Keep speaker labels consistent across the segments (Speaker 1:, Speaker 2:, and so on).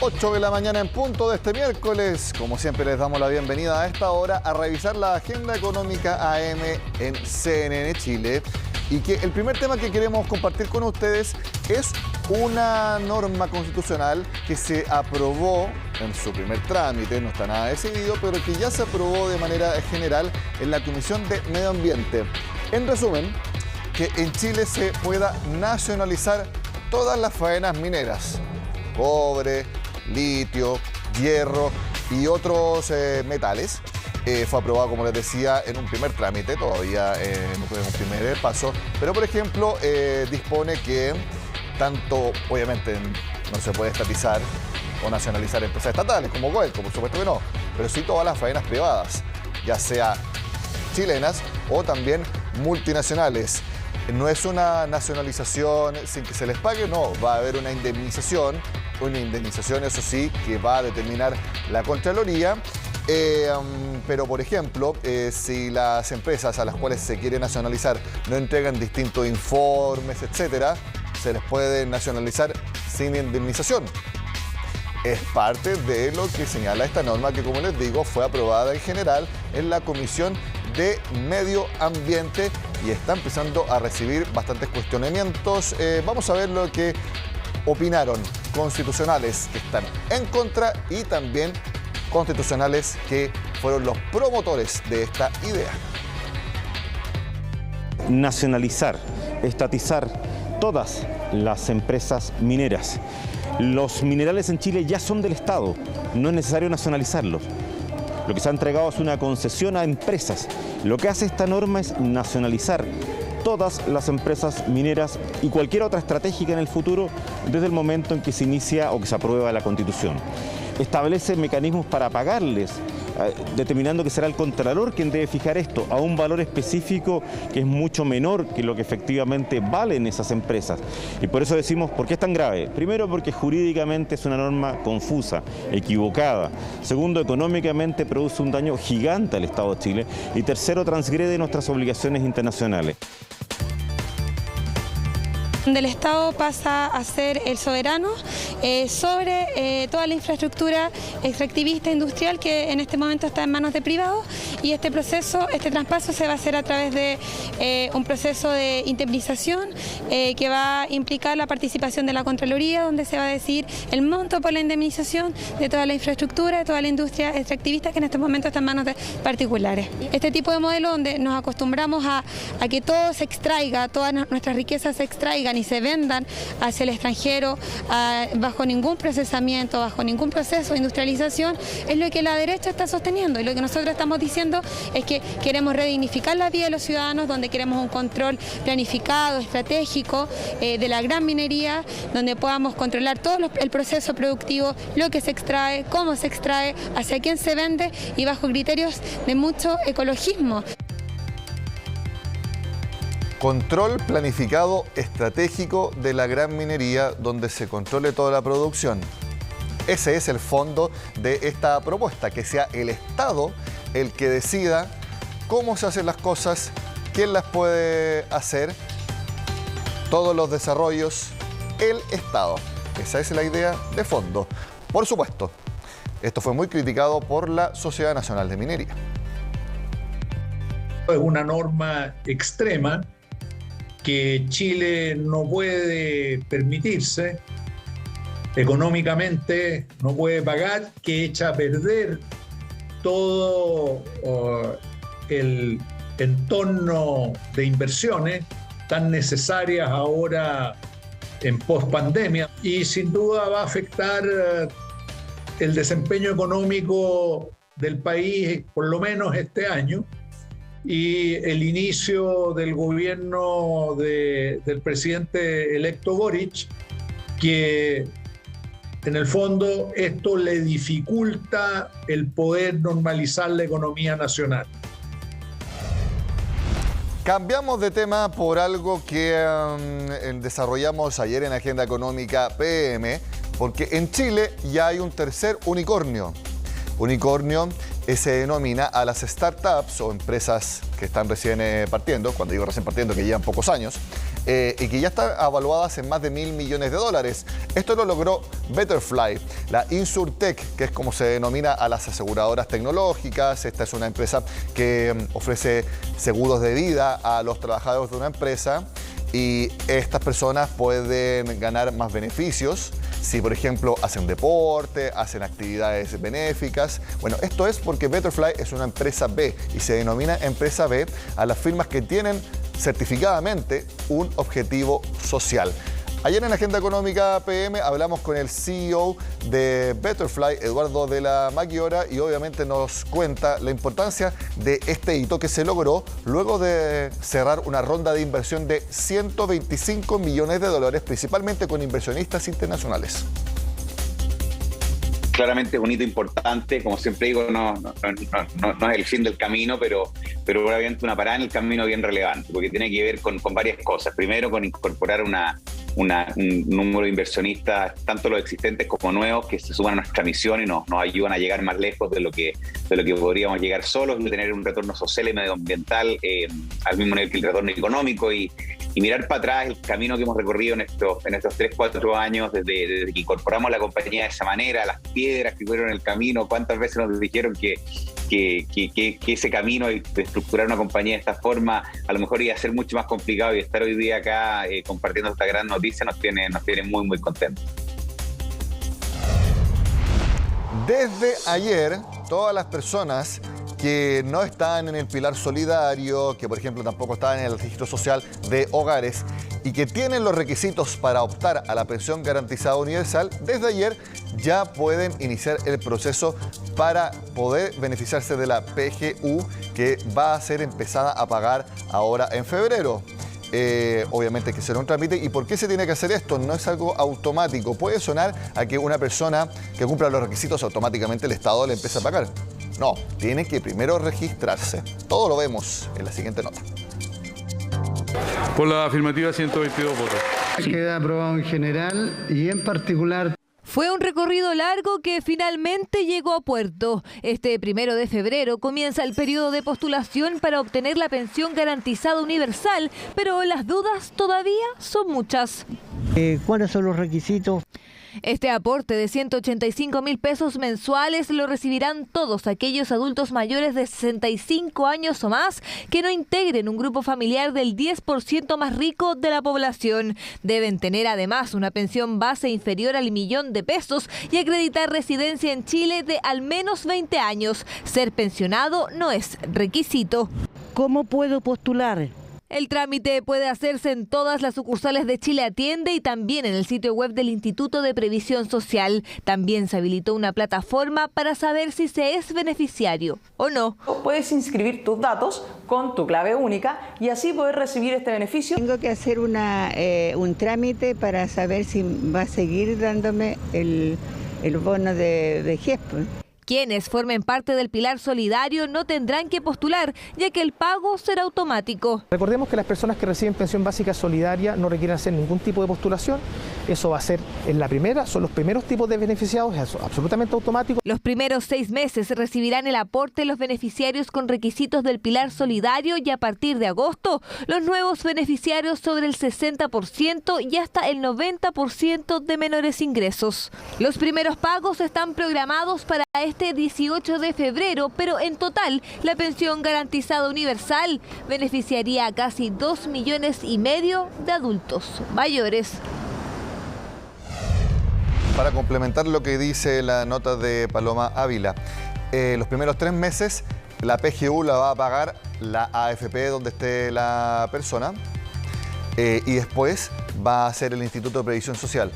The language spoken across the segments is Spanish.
Speaker 1: 8 de la mañana en punto de este miércoles. Como siempre, les damos la bienvenida a esta hora a revisar la agenda económica AM en CNN Chile. Y que el primer tema que queremos compartir con ustedes es una norma constitucional que se aprobó en su primer trámite, no está nada decidido, pero que ya se aprobó de manera general en la Comisión de Medio Ambiente. En resumen, que en Chile se pueda nacionalizar todas las faenas mineras: cobre, litio, hierro y otros metales. Fue aprobado, como les decía, en un primer trámite, todavía no fue un primer paso, pero por ejemplo dispone que tanto, obviamente no se puede estatizar o nacionalizar empresas estatales como Codelco, por supuesto que no, pero sí todas las faenas privadas, ya sea chilenas o también multinacionales. No es una nacionalización sin que se les pague, no, va a haber una indemnización, eso sí, que va a determinar la Contraloría. Pero, por ejemplo, si las empresas a las cuales se quiere nacionalizar no entregan distintos informes, etcétera, se les puede nacionalizar sin indemnización. Es parte de lo que señala esta norma que, como les digo, fue aprobada en general en la Comisión de Medio Ambiente y está empezando a recibir bastantes cuestionamientos. Vamos a ver lo que opinaron constitucionales que están en contra y también constitucionales que fueron los promotores de esta idea.
Speaker 2: Nacionalizar, estatizar todas las empresas mineras. Los minerales en Chile ya son del Estado, no es necesario nacionalizarlos. Lo que se ha entregado es una concesión a empresas. Lo que hace esta norma es nacionalizar todas las empresas mineras y cualquier otra estratégica en el futuro desde el momento en que se inicia o que se aprueba la Constitución. Establece mecanismos para pagarles, determinando que será el Contralor quien debe fijar esto a un valor específico que es mucho menor que lo que efectivamente valen esas empresas. Y por eso decimos, ¿por qué es tan grave? Primero, porque jurídicamente es una norma confusa, equivocada. Segundo, económicamente produce un daño gigante al Estado de Chile. Y tercero, transgrede nuestras obligaciones internacionales.
Speaker 3: Donde el Estado pasa a ser el soberano sobre toda la infraestructura extractivista industrial que en este momento está en manos de privados, y este traspaso se va a hacer a través de un proceso de indemnización que va a implicar la participación de la Contraloría, donde se va a decir el monto por la indemnización de toda la infraestructura, de toda la industria extractivista que en este momento está en manos de particulares. Este tipo de modelo donde nos acostumbramos a que todo se extraiga, todas nuestras riquezas se extraigan y se vendan hacia el extranjero bajo ningún procesamiento, bajo ningún proceso de industrialización, es lo que la derecha está sosteniendo. Y lo que nosotros estamos diciendo es que queremos redignificar la vida de los ciudadanos, donde queremos un control planificado, estratégico de la gran minería, donde podamos controlar todo el proceso productivo, lo que se extrae, cómo se extrae, hacia quién se vende y bajo criterios de mucho ecologismo.
Speaker 1: Control planificado estratégico de la gran minería, donde se controle toda la producción. Ese es el fondo de esta propuesta, que sea el Estado el que decida cómo se hacen las cosas, quién las puede hacer, todos los desarrollos, el Estado. Esa es la idea de fondo. Por supuesto, esto fue muy criticado por la Sociedad Nacional de Minería.
Speaker 4: Es una norma extrema que Chile no puede permitirse, económicamente no puede pagar, que echa a perder todo el entorno de inversiones tan necesarias ahora en post-pandemia, y sin duda va a afectar el desempeño económico del país por lo menos este año, y el inicio del gobierno del presidente electo Boric, que en el fondo esto le dificulta el poder normalizar la economía nacional.
Speaker 1: Cambiamos de tema por algo que desarrollamos ayer en Agenda Económica PM, porque en Chile ya hay un tercer unicornio. Unicornio se denomina a las startups o empresas que están recién partiendo, cuando digo recién partiendo, que llevan pocos años, y que ya están avaluadas en más de $1.000 millones. Esto lo logró Betterfly, la InsurTech, que es como se denomina a las aseguradoras tecnológicas. Esta es una empresa que ofrece seguros de vida a los trabajadores de una empresa y estas personas pueden ganar más beneficios si, por ejemplo, hacen deporte, hacen actividades benéficas. Bueno, esto es porque Betterfly es una empresa B y se denomina empresa B a las firmas que tienen certificadamente un objetivo social. Ayer en Agenda Económica PM hablamos con el CEO de Betterfly, Eduardo de la Maguiora, y obviamente nos cuenta la importancia de este hito que se logró luego de cerrar una ronda de inversión de $125 millones, principalmente con inversionistas internacionales.
Speaker 5: Claramente es un hito importante, como siempre digo, no es el fin del camino, pero obviamente una parada en el camino bien relevante, porque tiene que ver con varias cosas. Primero, con incorporar un número de inversionistas, tanto los existentes como nuevos, que se suman a nuestra misión y nos ayudan a llegar más lejos de lo que podríamos llegar solos, y tener un retorno social y medioambiental al mismo nivel que el retorno económico, y mirar para atrás el camino que hemos recorrido en estos 3-4 años, desde que incorporamos la compañía de esa manera, las piedras que fueron en el camino, cuántas veces nos dijeron que ese camino de estructurar una compañía de esta forma a lo mejor iba a ser mucho más complicado, y estar hoy día acá compartiendo esta gran noticia nos tiene muy, muy contentos.
Speaker 1: Desde ayer, todas las personas que no están en el pilar solidario, que por ejemplo tampoco están en el registro social de hogares y que tienen los requisitos para optar a la pensión garantizada universal, desde ayer ya pueden iniciar el proceso para poder beneficiarse de la PGU, que va a ser empezada a pagar ahora en febrero. Obviamente que será un trámite. ¿Y por qué se tiene que hacer esto? No es algo automático. Puede sonar a que una persona que cumpla los requisitos automáticamente el Estado le empiece a pagar. No, tiene que primero registrarse. Todo lo vemos en la siguiente nota.
Speaker 6: Por la afirmativa, 122 votos.
Speaker 7: Queda aprobado en general y en particular.
Speaker 8: Fue un recorrido largo que finalmente llegó a puerto. Este 1 de febrero comienza el periodo de postulación para obtener la pensión garantizada universal, pero las dudas todavía son muchas.
Speaker 7: ¿Cuáles son los requisitos?
Speaker 8: Este aporte de 185.000 pesos mensuales lo recibirán todos aquellos adultos mayores de 65 años o más que no integren un grupo familiar del 10% más rico de la población. Deben tener además una pensión base inferior al $1.000.000 y acreditar residencia en Chile de al menos 20 años. Ser pensionado no es requisito.
Speaker 7: ¿Cómo puedo postular?
Speaker 8: El trámite puede hacerse en todas las sucursales de Chile Atiende y también en el sitio web del Instituto de Previsión Social. También se habilitó una plataforma para saber si se es beneficiario o no.
Speaker 9: Puedes inscribir tus datos con tu clave única y así poder recibir este beneficio.
Speaker 10: Tengo que hacer un trámite para saber si va a seguir dándome el bono de vejez.
Speaker 8: Quienes formen parte del pilar solidario no tendrán que postular, ya que el pago será automático.
Speaker 11: Recordemos que las personas que reciben pensión básica solidaria no requieren hacer ningún tipo de postulación. Eso va a ser en la primera, son los primeros tipos de beneficiados, es absolutamente automático.
Speaker 8: Los primeros 6 meses recibirán el aporte los beneficiarios con requisitos del pilar solidario y a partir de agosto, los nuevos beneficiarios sobre el 60% y hasta el 90% de menores ingresos. Los primeros pagos están programados para este 18 de febrero, pero en total la pensión garantizada universal beneficiaría a casi 2,5 millones de adultos mayores.
Speaker 1: Para complementar lo que dice la nota de Paloma Ávila, los primeros 3 meses la PGU la va a pagar la AFP donde esté la persona y después va a ser el Instituto de Previsión Social.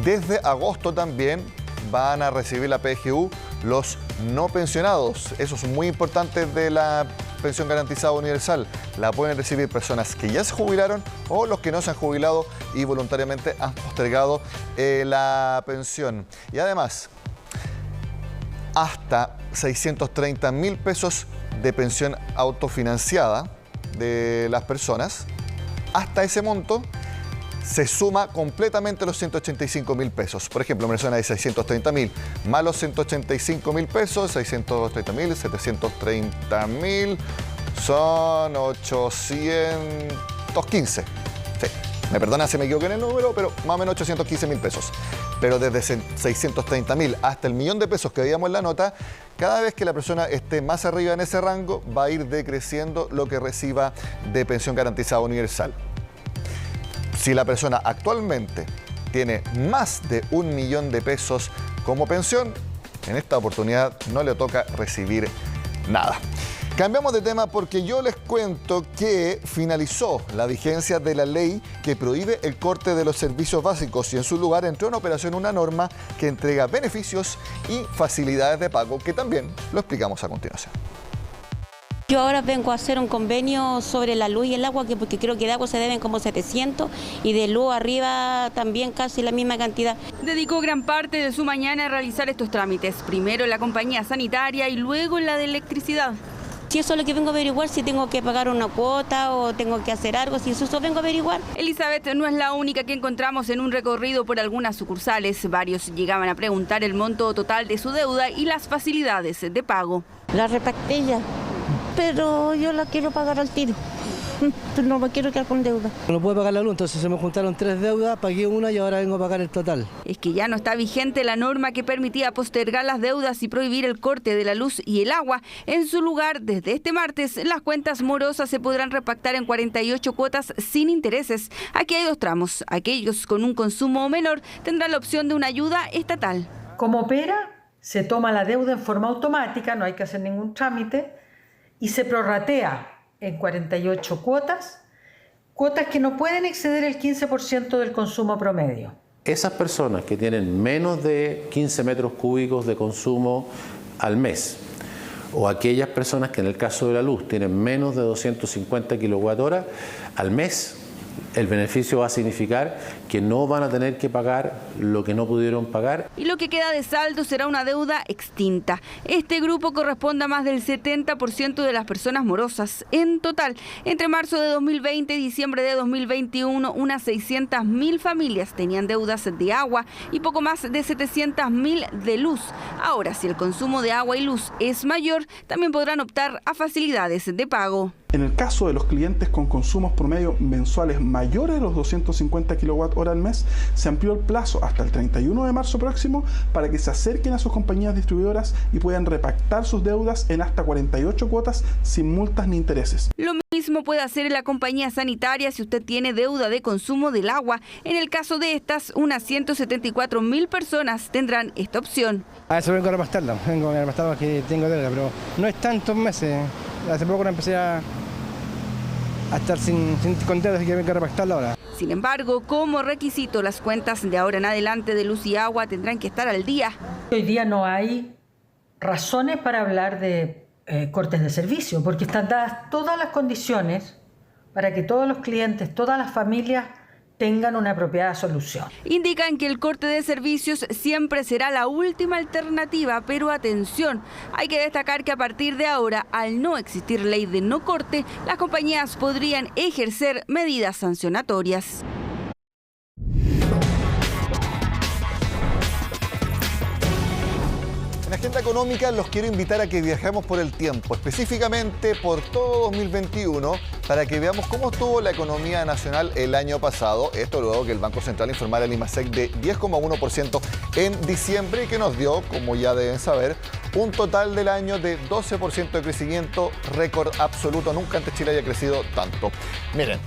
Speaker 1: Desde agosto también van a recibir la PGU los no pensionados. Eso es muy importante de la pensión garantizada universal. La pueden recibir personas que ya se jubilaron o los que no se han jubilado y voluntariamente han postergado la pensión. Y además, hasta 630.000 pesos de pensión autofinanciada de las personas. Hasta ese monto se suma completamente los 185.000 pesos. Por ejemplo, una persona de 630.000 más los 185.000 pesos, 630.000, 730.000, son 815. Sí, me perdona si me equivoqué en el número, pero más o menos 815.000 pesos. Pero desde 630.000 hasta el millón de pesos que veíamos en la nota, cada vez que la persona esté más arriba en ese rango, va a ir decreciendo lo que reciba de pensión garantizada universal. Si la persona actualmente tiene más de 1 millón de pesos como pensión, en esta oportunidad no le toca recibir nada. Cambiamos de tema porque yo les cuento que finalizó la vigencia de la ley que prohíbe el corte de los servicios básicos y en su lugar entró en operación una norma que entrega beneficios y facilidades de pago, que también lo explicamos a continuación.
Speaker 12: Yo ahora vengo a hacer un convenio sobre la luz y el agua, porque creo que de agua se deben como 700 y de luz arriba también casi la misma cantidad.
Speaker 13: Dedicó gran parte de su mañana a realizar estos trámites, primero en la compañía sanitaria y luego en la de electricidad.
Speaker 12: Si eso es lo que vengo a averiguar, si tengo que pagar una cuota o tengo que hacer algo, si eso vengo a averiguar.
Speaker 13: Elizabeth no es la única que encontramos en un recorrido por algunas sucursales. Varios llegaban a preguntar el monto total de su deuda y las facilidades de pago.
Speaker 12: La repacté ya, pero yo la quiero pagar al tiro. No me quiero quedar con deuda.
Speaker 14: No puedo pagar la luz, entonces se me juntaron 3 deudas, pagué una y ahora vengo a pagar el total.
Speaker 13: Es que ya no está vigente la norma que permitía postergar las deudas y prohibir el corte de la luz y el agua. En su lugar, desde este martes, las cuentas morosas se podrán repactar en 48 cuotas sin intereses. Aquí hay 2 tramos. Aquellos con un consumo menor tendrán la opción de una ayuda estatal.
Speaker 15: Como opera, se toma la deuda en forma automática, no hay que hacer ningún trámite, y se prorratea en 48 cuotas que no pueden exceder el 15% del consumo promedio.
Speaker 16: Esas personas que tienen menos de 15 metros cúbicos de consumo al mes, o aquellas personas que en el caso de la luz tienen menos de 250 kWh al mes, el beneficio va a significar que no van a tener que pagar lo que no pudieron pagar.
Speaker 13: Y lo que queda de saldo será una deuda extinta. Este grupo corresponde a más del 70% de las personas morosas. En total, entre marzo de 2020 y diciembre de 2021, unas 600.000 familias tenían deudas de agua y poco más de 700.000 de luz. Ahora, si el consumo de agua y luz es mayor, también podrán optar a facilidades de pago.
Speaker 17: En el caso de los clientes con consumos promedio mensuales mayores de los 250 kWh al mes, se amplió el plazo hasta el 31 de marzo próximo para que se acerquen a sus compañías distribuidoras y puedan repactar sus deudas en hasta 48 cuotas sin multas ni intereses.
Speaker 13: Lo mismo puede hacer la compañía sanitaria si usted tiene deuda de consumo del agua. En el caso de estas, unas 174.000 personas tendrán esta opción.
Speaker 14: A eso vengo a repastarla, porque tengo deuda, pero no es tantos meses. Hace poco empecé a estar con deudas y que vengo a repactarla ahora.
Speaker 13: Sin embargo, como requisito, las cuentas de ahora en adelante de luz y agua tendrán que estar al día.
Speaker 15: Hoy día no hay razones para hablar de cortes de servicio, porque están dadas todas las condiciones para que todos los clientes, todas las familias tengan una apropiada solución.
Speaker 13: Indican que el corte de servicios siempre será la última alternativa, pero atención, hay que destacar que a partir de ahora, al no existir ley de no corte, las compañías podrían ejercer medidas sancionatorias.
Speaker 1: En Agenda Económica los quiero invitar a que viajemos por el tiempo, específicamente por todo 2021, para que veamos cómo estuvo la economía nacional el año pasado. Esto luego que el Banco Central informara el IMASEC de 10,1% en diciembre y que nos dio, como ya deben saber, un total del año de 12% de crecimiento, récord absoluto. Nunca antes Chile haya crecido tanto. Miren,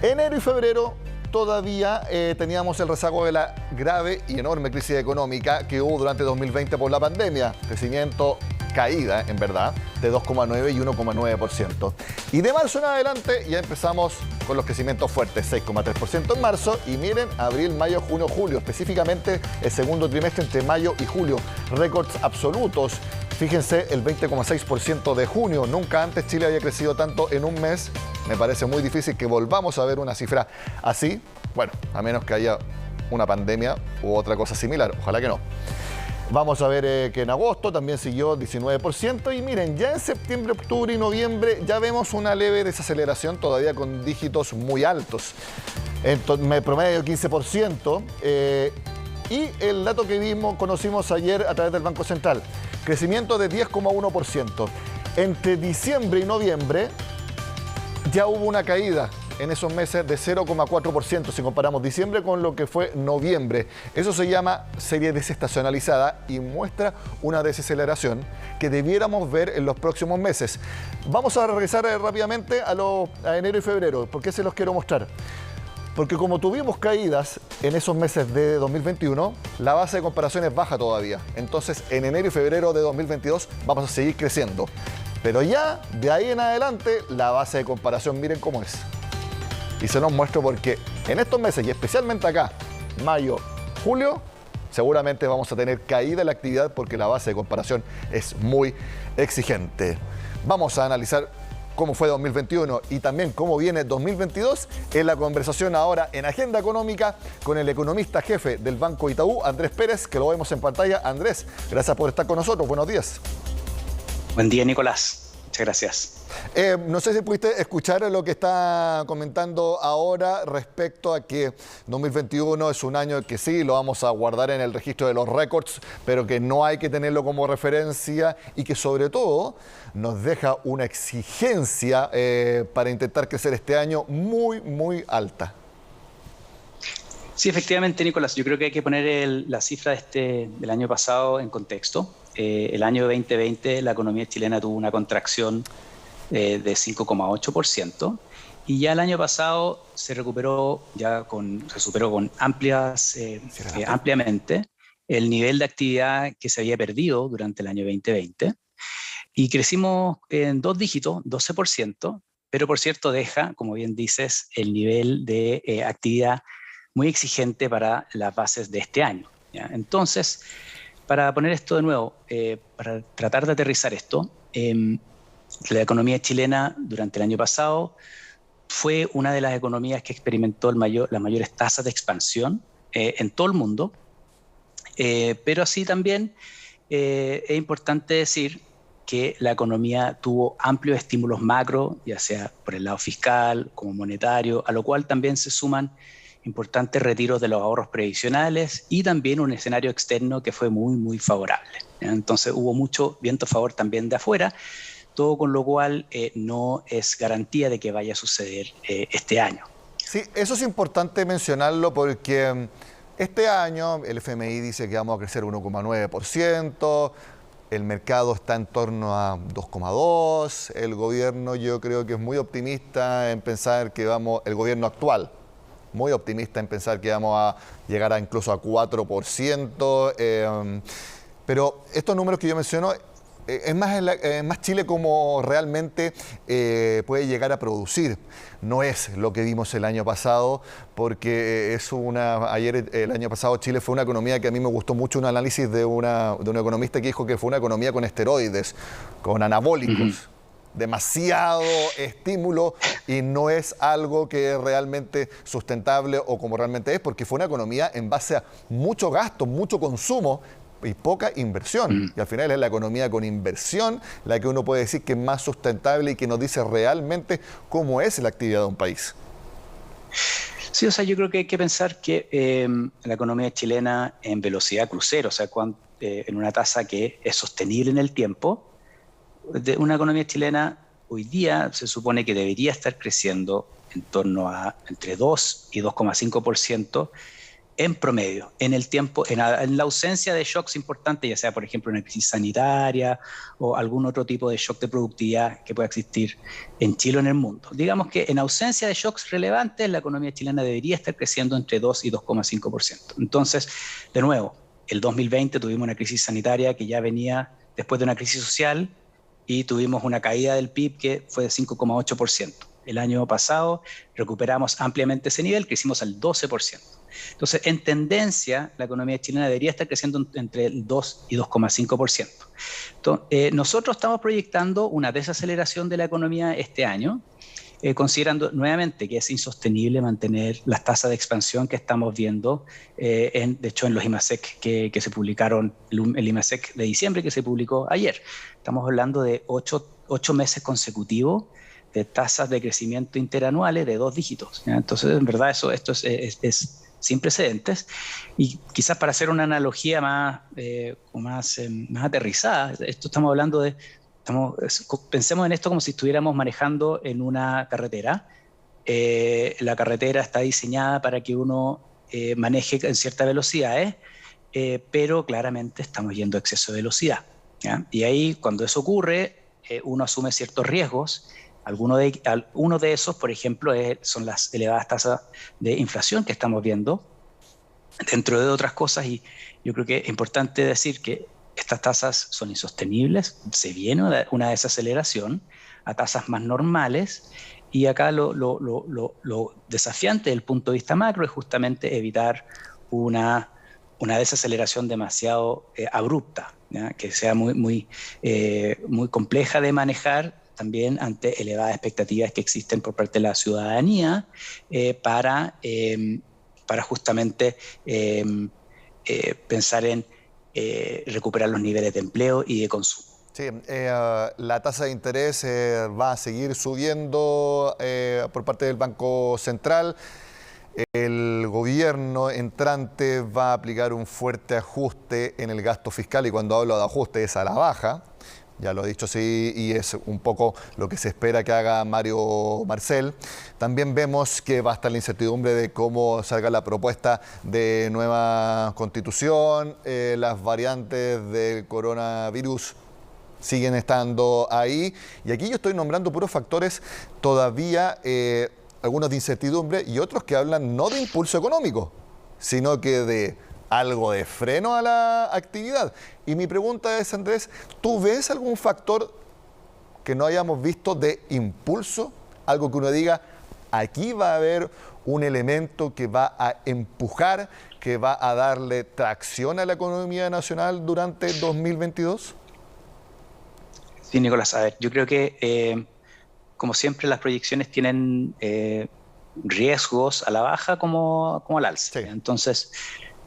Speaker 1: enero y febrero todavía teníamos el rezago de la grave y enorme crisis económica que hubo durante 2020 por la pandemia. Crecimiento, caída, en verdad, de 2,9 y 1,9%. Y de marzo en adelante ya empezamos con los crecimientos fuertes, 6,3% en marzo. Y miren, abril, mayo, junio, julio, específicamente el segundo trimestre entre mayo y julio. Récords absolutos. Fíjense, el 20,6% de junio. Nunca antes Chile había crecido tanto en un mes. Me parece muy difícil que volvamos a ver una cifra así. Bueno, a menos que haya una pandemia u otra cosa similar. Ojalá que no. Vamos a ver que en agosto también siguió 19% y miren, ya en septiembre, octubre y noviembre ya vemos una leve desaceleración todavía con dígitos muy altos. En promedio 15%. Y el dato que conocimos ayer a través del Banco Central, crecimiento de 10,1%. Entre diciembre y noviembre ya hubo una caída en esos meses de 0,4% si comparamos diciembre con lo que fue noviembre. Eso se llama serie desestacionalizada y muestra una desaceleración que debiéramos ver en los próximos meses. Vamos a regresar rápidamente a enero y febrero. ¿Por qué se los quiero mostrar? Porque como tuvimos caídas en esos meses de 2021, la base de comparación es baja todavía. Entonces, en enero y febrero de 2022 vamos a seguir creciendo. Pero ya de ahí en adelante, la base de comparación, miren cómo es. Y se los muestro porque en estos meses, y especialmente acá, mayo, julio, seguramente vamos a tener caída en la actividad porque la base de comparación es muy exigente. Vamos a analizar cómo fue 2021 y también cómo viene 2022 en la conversación ahora en Agenda Económica con el economista jefe del Banco Itaú, Andrés Pérez, que lo vemos en pantalla. Andrés, gracias por estar con nosotros. Buenos días.
Speaker 18: Buen día, Nicolás. Muchas gracias.
Speaker 1: No sé si pudiste escuchar lo que está comentando ahora respecto a que 2021 es un año que sí, lo vamos a guardar en el registro de los récords, pero que no hay que tenerlo como referencia y que sobre todo nos deja una exigencia para intentar crecer este año muy, muy alta.
Speaker 18: Sí, efectivamente, Nicolás, yo creo que hay que poner la cifra del año pasado en contexto. El año 2020 la economía chilena tuvo una contracción de 5,8% y ya el año pasado se superó con ampliamente el nivel de actividad que se había perdido durante el año 2020 y crecimos en 2 dígitos, 12%, pero por cierto deja, como bien dices, el nivel de actividad muy exigente para las bases de este año, ¿ya? Entonces, para poner esto de nuevo, para tratar de aterrizar esto, la economía chilena durante el año pasado fue una de las economías que experimentó las mayores tasas de expansión en todo el mundo, pero así también es importante decir que la economía tuvo amplios estímulos macro, ya sea por el lado fiscal como monetario, a lo cual también se suman importantes retiros de los ahorros previsionales y también un escenario externo que fue muy, muy favorable. Entonces hubo mucho viento a favor también de afuera, todo con lo cual no es garantía de que vaya a suceder este año.
Speaker 1: Sí, eso es importante mencionarlo porque este año el FMI dice que vamos a crecer 1,9%, el mercado está en torno a 2,2%, el gobierno yo creo que es muy optimista en pensar que el gobierno actual, muy optimista en pensar que vamos a llegar incluso a 4%, pero estos números que yo menciono es más Chile como realmente puede llegar a producir. No es lo que vimos el año pasado, porque el año pasado Chile fue una economía que a mí me gustó mucho, un análisis de un economista que dijo que fue una economía con esteroides, con anabólicos. Demasiado estímulo y no es algo que es realmente sustentable o como realmente es, porque fue una economía en base a mucho gasto, mucho consumo y poca inversión. Y al final es la economía con inversión la que uno puede decir que es más sustentable y que nos dice realmente cómo es la actividad de un país.
Speaker 18: Sí, o sea, yo creo que hay que pensar que la economía chilena en velocidad crucero, o sea, en una tasa que es sostenible en el tiempo, de una economía chilena hoy día se supone que debería estar creciendo en torno a entre 2 y 2,5% en promedio, en el tiempo, en la ausencia de shocks importantes, ya sea por ejemplo una crisis sanitaria o algún otro tipo de shock de productividad que pueda existir en Chile o en el mundo. Digamos que en ausencia de shocks relevantes, la economía chilena debería estar creciendo entre 2 y 2,5%. Entonces, de nuevo, el 2020 tuvimos una crisis sanitaria que ya venía después de una crisis social, y tuvimos una caída del PIB que fue de 5,8%. El año pasado recuperamos ampliamente ese nivel, crecimos al 12%. Entonces, en tendencia, la economía chilena debería estar creciendo entre el 2 y 2,5%. Entonces, nosotros estamos proyectando una desaceleración de la economía este año considerando nuevamente que es insostenible mantener las tasas de expansión que estamos viendo, de hecho en los IMASEC que se publicaron, el IMASEC de diciembre que se publicó ayer. Estamos hablando de 8 meses consecutivos de tasas de crecimiento interanuales de 2 dígitos. ¿Ya? Entonces, en verdad, esto es sin precedentes. Y quizás para hacer una analogía más aterrizada, esto estamos hablando de, pensemos en esto como si estuviéramos manejando en una carretera. La carretera está diseñada para que uno maneje en cierta velocidad, pero claramente estamos yendo a exceso de velocidad. ¿Ya? Y ahí, cuando eso ocurre, uno asume ciertos riesgos. Uno de esos, por ejemplo, son las elevadas tasas de inflación que estamos viendo, dentro de otras cosas, y yo creo que es importante decir que estas tasas son insostenibles, se viene una desaceleración a tasas más normales, y acá lo desafiante desde el punto de vista macro es justamente evitar una desaceleración demasiado abrupta, ¿ya? Que sea muy compleja de manejar, también ante elevadas expectativas que existen por parte de la ciudadanía para justamente pensar en recuperar los niveles de empleo y de consumo.
Speaker 1: Sí, la tasa de interés va a seguir subiendo por parte del Banco Central. El gobierno entrante va a aplicar un fuerte ajuste en el gasto fiscal, y cuando hablo de ajuste es a la baja. Ya lo he dicho, sí, y es un poco lo que se espera que haga Mario Marcel. También vemos que va a estar la incertidumbre de cómo salga la propuesta de nueva constitución. Las variantes del coronavirus siguen estando ahí. Y aquí yo estoy nombrando puros factores todavía, algunos de incertidumbre y otros que hablan no de impulso económico, sino que de algo de freno a la actividad. Y mi pregunta es, Andrés, ¿tú ves algún factor que no hayamos visto de impulso? Algo que uno diga, aquí va a haber un elemento que va a empujar, que va a darle tracción a la economía nacional durante el 2022?
Speaker 18: Sí, Nicolás, a ver, yo creo que como siempre las proyecciones tienen riesgos a la baja como al alza. Sí. Entonces,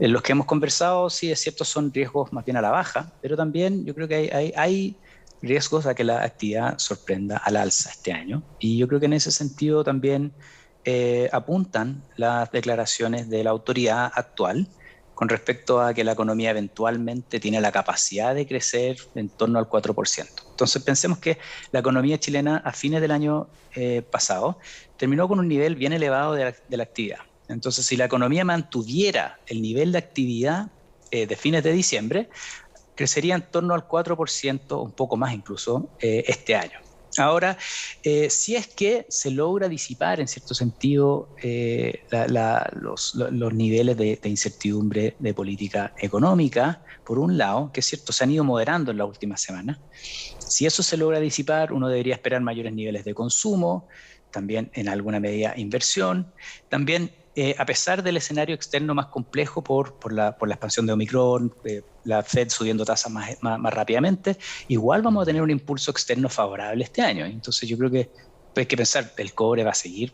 Speaker 18: los que hemos conversado, sí, es cierto, son riesgos más bien a la baja, pero también yo creo que hay riesgos a que la actividad sorprenda al alza este año. Y yo creo que en ese sentido también apuntan las declaraciones de la autoridad actual con respecto a que la economía eventualmente tiene la capacidad de crecer en torno al 4%. Entonces pensemos que la economía chilena a fines del año pasado terminó con un nivel bien elevado de la actividad. Entonces, si la economía mantuviera el nivel de actividad de fines de diciembre, crecería en torno al 4%, un poco más incluso, este año. Ahora, si es que se logra disipar en cierto sentido los niveles de incertidumbre de política económica, por un lado, que es cierto, se han ido moderando en las últimas semanas, si eso se logra disipar, uno debería esperar mayores niveles de consumo, también en alguna medida inversión, también a pesar del escenario externo más complejo por la expansión de Omicron, la Fed subiendo tasas más rápidamente, igual vamos a tener un impulso externo favorable este año. Entonces yo creo que hay que pensar, el cobre va a seguir,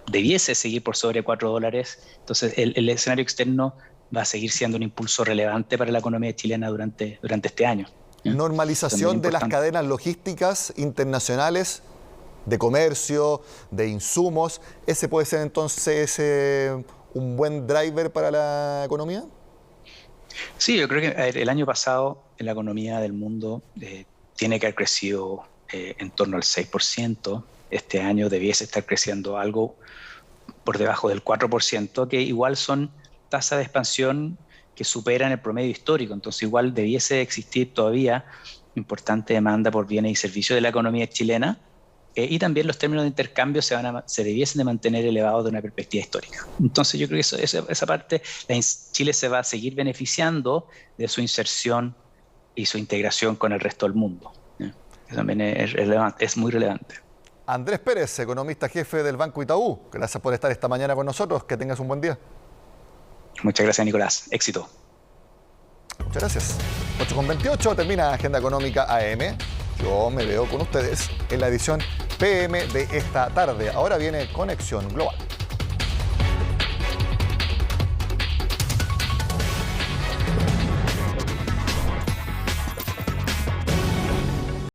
Speaker 18: debiese seguir por sobre $4. Entonces el escenario externo va a seguir siendo un impulso relevante para la economía chilena durante este año.
Speaker 1: Normalización de las cadenas logísticas internacionales, de comercio, de insumos, ¿ese puede ser entonces un buen driver para la economía?
Speaker 18: Sí, yo creo que el año pasado la economía del mundo tiene que haber crecido en torno al 6%. Este año debiese estar creciendo algo por debajo del 4%, que igual son tasas de expansión que superan el promedio histórico. Entonces igual debiese existir todavía importante demanda por bienes y servicios de la economía chilena. Y también los términos de intercambio se debiesen de mantener elevados de una perspectiva histórica. Entonces yo creo que esa parte, Chile se va a seguir beneficiando de su inserción y su integración con el resto del mundo. Eso también es relevante, es muy relevante.
Speaker 1: Andrés Pérez, economista jefe del Banco Itaú, gracias por estar esta mañana con nosotros, que tengas un buen día.
Speaker 18: Muchas gracias, Nicolás, éxito.
Speaker 1: Muchas gracias. 8:28 termina Agenda Económica AM. Yo me veo con ustedes en la edición p.m. de esta tarde. Ahora viene Conexión Global.